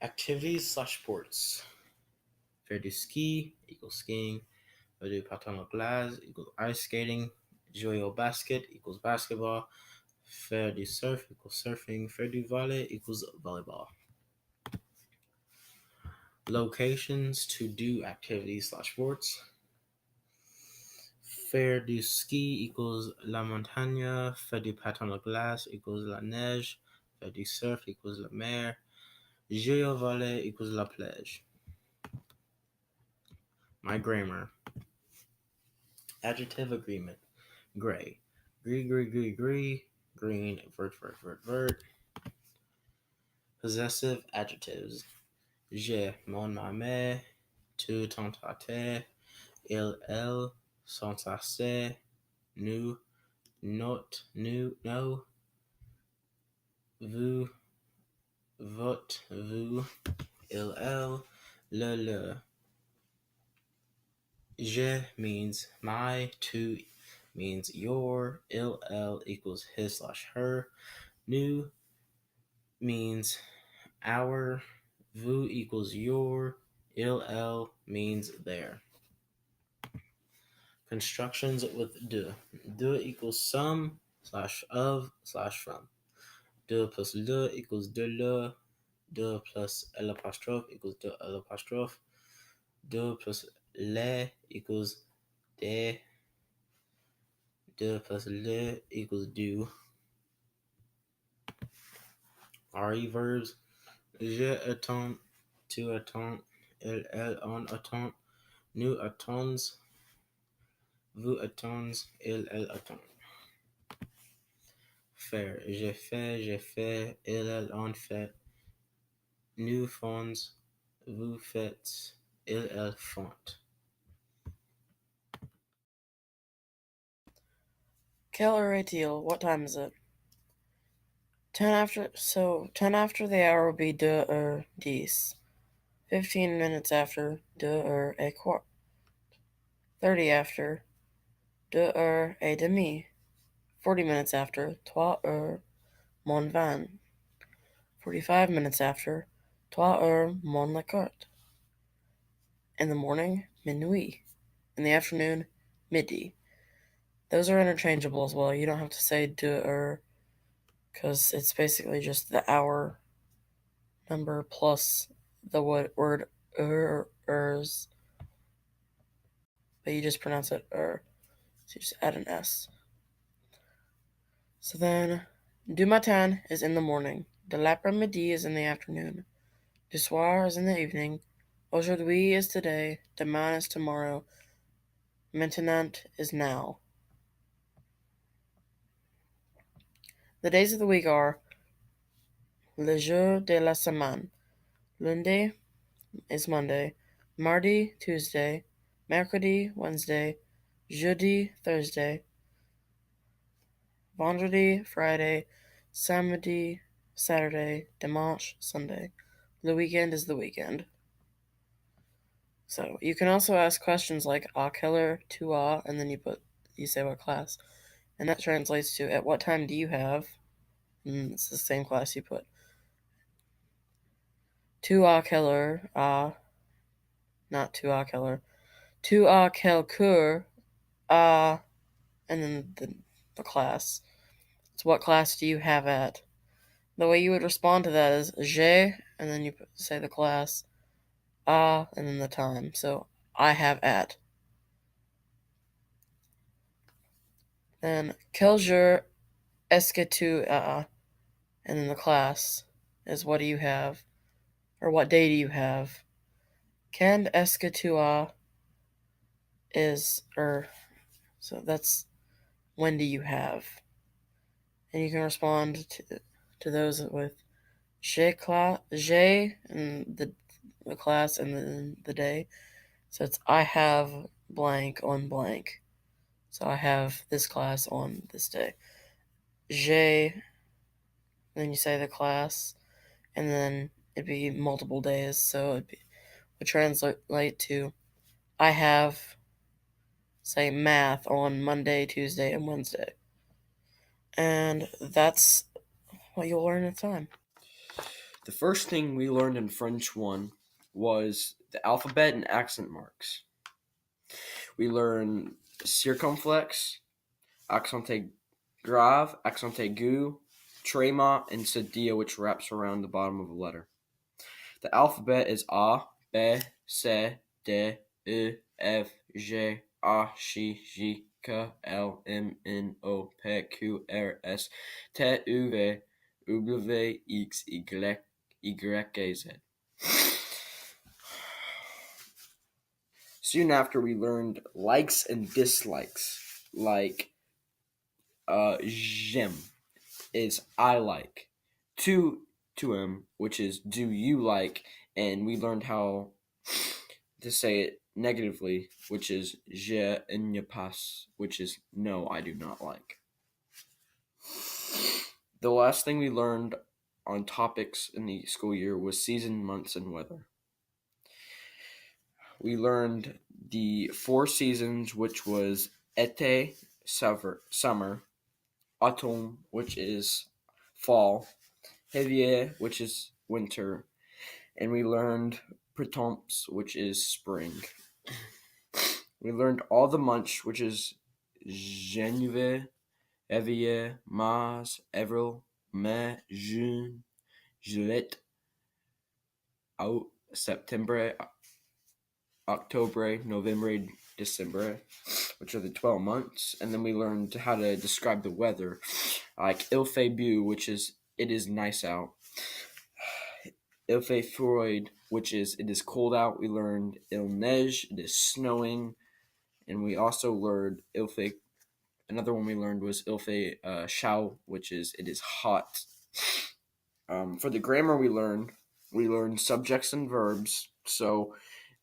Activities/sports. Faire du ski equals skiing. Faire du patin à glace equals ice skating. Jouer au basket equals basketball. Faire du surf equals surfing. Faire du volley equals volleyball. Locations to do activities/sports. Faire du ski equals la montagne. Faire du patin à glace equals la neige. Faire du surf equals la mer. Jouer au volley equals la plage. My grammar. Adjective agreement. Gray. Gree. Green. Vert. Possessive adjectives. J'ai, mon, ma mère. Tu, ton, ta, terre. Il, elle. Son, sa, c'est. Nous, notre, nous, no. Vous, votre, vous. Il, elle. Le. Je means my. Tu means your. Il, elle equals his/her. Nous means our. Vous equals your. Il, elle means their. Constructions with de. De equals some/of/from. De plus le equals de le. De plus l'apostrophe equals de l'apostrophe. De plus les equals des. De plus le equals do. RE verbs. Je attends. Tu attends. Elle on attend. Nous attends. Vous attendez. Elle attend. Faire. J'ai fait. Elle en fait. Nous font. Vous faites. Elles font. Quelle heure est-il? What time is it? 10 after the hour would be 2h10. 15 minutes after 2h15. 30 after 2h30. 40 minutes after 3h moins 20. 45 minutes after 3h moins 15. In the morning, minuit. In the afternoon, midi. Those are interchangeable as well. You don't have to say 2h because it's basically just the hour number plus the word ers, but you just pronounce it so you just add an s. So then, du matin is in the morning, de l'après-midi is in the afternoon, du soir is in the evening, aujourd'hui is today, demain is tomorrow, maintenant is now. The days of the week are le jour de la semaine. Lundi is Monday, mardi Tuesday, mercredi Wednesday, jeudi Thursday, vendredi Friday, samedi Saturday, dimanche Sunday. The weekend is the weekend. So you can also ask questions like a keller to and then you say what class, and that translates to at what time do you have, and it's the same class you put. To a keller, not to a keller. To a quel cours, and then the class. It's what class do you have at? The way you would respond to that is j'ai, and then you say the class, and then the time. So I have at. Then quel jour est-ce que tu as? And then the class is what do you have, or what day do you have? Quand est-ce que tu as is, so that's when do you have? And you can respond to those with j'ai and the class and then the day. So it's I have blank on blank. So I have this class on this day. J'ai, then you say the class, and then it'd be multiple days. So it would translate to I have, say, math on Monday, Tuesday, and Wednesday. And that's what you'll learn in time. The first thing we learned in French 1 was the alphabet and accent marks. We learned circumflex, accent grave, accent aigu, tréma, and cedilla, which wraps around the bottom of a letter. The alphabet is A, B, C, D, E, F, G, A, Ch, J, K, L, M, N, O, P, Q, R, S, T, U, V, W, X, Y, Y, Z. Soon after, we learned likes and dislikes, like j'aime is I like, to him, which is do you like, and we learned how to say it negatively, which is je ne pas, which is no, I do not like. The last thing we learned on topics in the school year was season, months, and weather. We learned the 4 seasons, which was été, summer, autumn, which is fall, hiver, which is winter, and we learned printemps, which is spring. We learned all the months, which is janvier, février, mars, avril, mai, juin, juillet, août, september, October, November, December, which are the 12 months. And then we learned how to describe the weather, like il fait beau, which is it is nice out. Il fait froid, which is it is cold out. We learned il neige, it is snowing. And we also learned il fait, another one we learned was il fait chaud, which is it is hot. For the grammar we learned subjects and verbs. So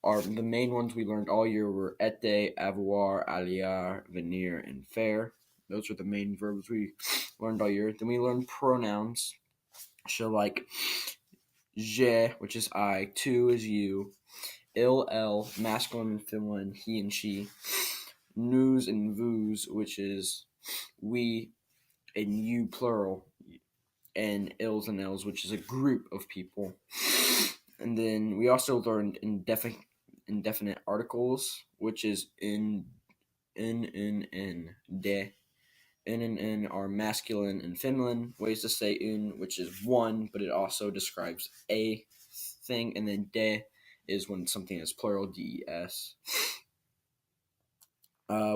the main ones we learned all year were être, avoir, aller, venir, and faire. Those are the main verbs we learned all year. Then we learned pronouns. So like je, which is I, tu is you, il, elle, masculine and feminine, he and she, nous and vous, which is we and you plural, and ils and elles, which is a group of people. And then we also learned indefinite articles, which is in, de. In and in are masculine and feminine ways to say un, which is one, but it also describes a thing, and then de is when something is plural, des.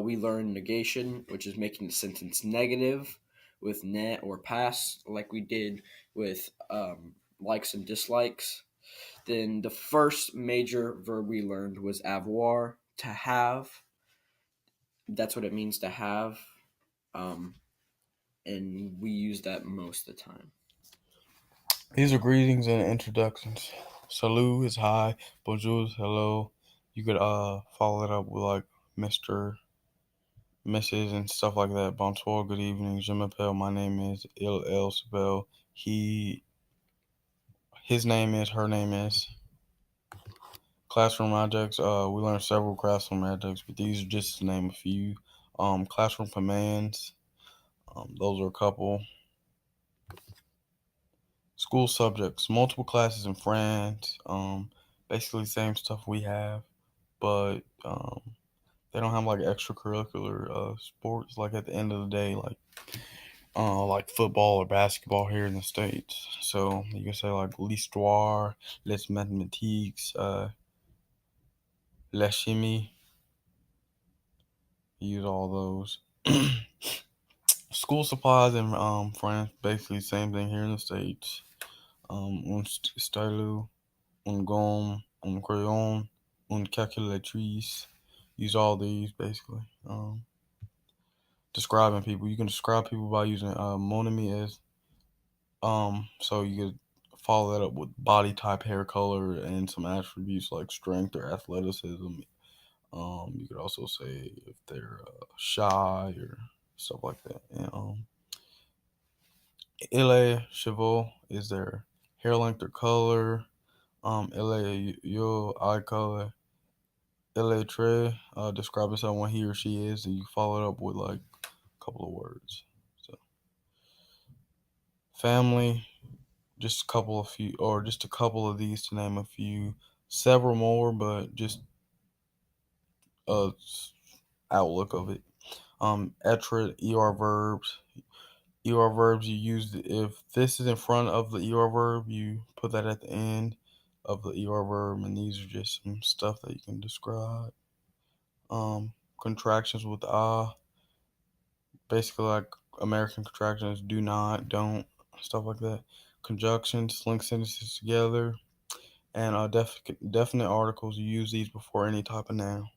We learn negation, which is making the sentence negative with ne or pas, like we did with likes and dislikes. Then the first major verb we learned was avoir, to have. That's what it means to have. And we use that most of the time. These are greetings and introductions. Salut is hi, bonjour is hello. You could follow it up with like Mr., Mrs., and stuff like that. Bonsoir, good evening. Je m'appelle, my name is. Elle s'appelle, his name is, her name is. Classroom objects, we learned several classroom objects, but these are just to name a few. Classroom commands, those are a couple. School subjects, multiple classes in France, basically same stuff we have, but they don't have like extracurricular sports like at the end of the day, like football or basketball here in the States. So you can say like l'histoire, les mathématiques, la chimie. Use all those. School supplies in France, basically same thing here in the States. Un stylo, un gomme, un crayon, une calculatrice. Use all these basically. Describing people, you can describe people by using mon ami as. So you could follow that up with body type, hair color, and some attributes like strength or athleticism. You could also say if they're shy or stuff like that. And il chevaux is their hair length or color. Il yo eye color. Il très describing someone he or she is, and you follow it up with like a couple of words. So family, just a couple of these to name a few. Several more, but just a outlook of it. Etred, ER verbs. ER verbs you use if this is in front of the ER verb, you put that at the end of the ER verb, and these are just some stuff that you can describe. Contractions with basically like American contractions, do not, don't, stuff like that. Conjunctions, link sentences together, and definite articles. You use these before any type of noun.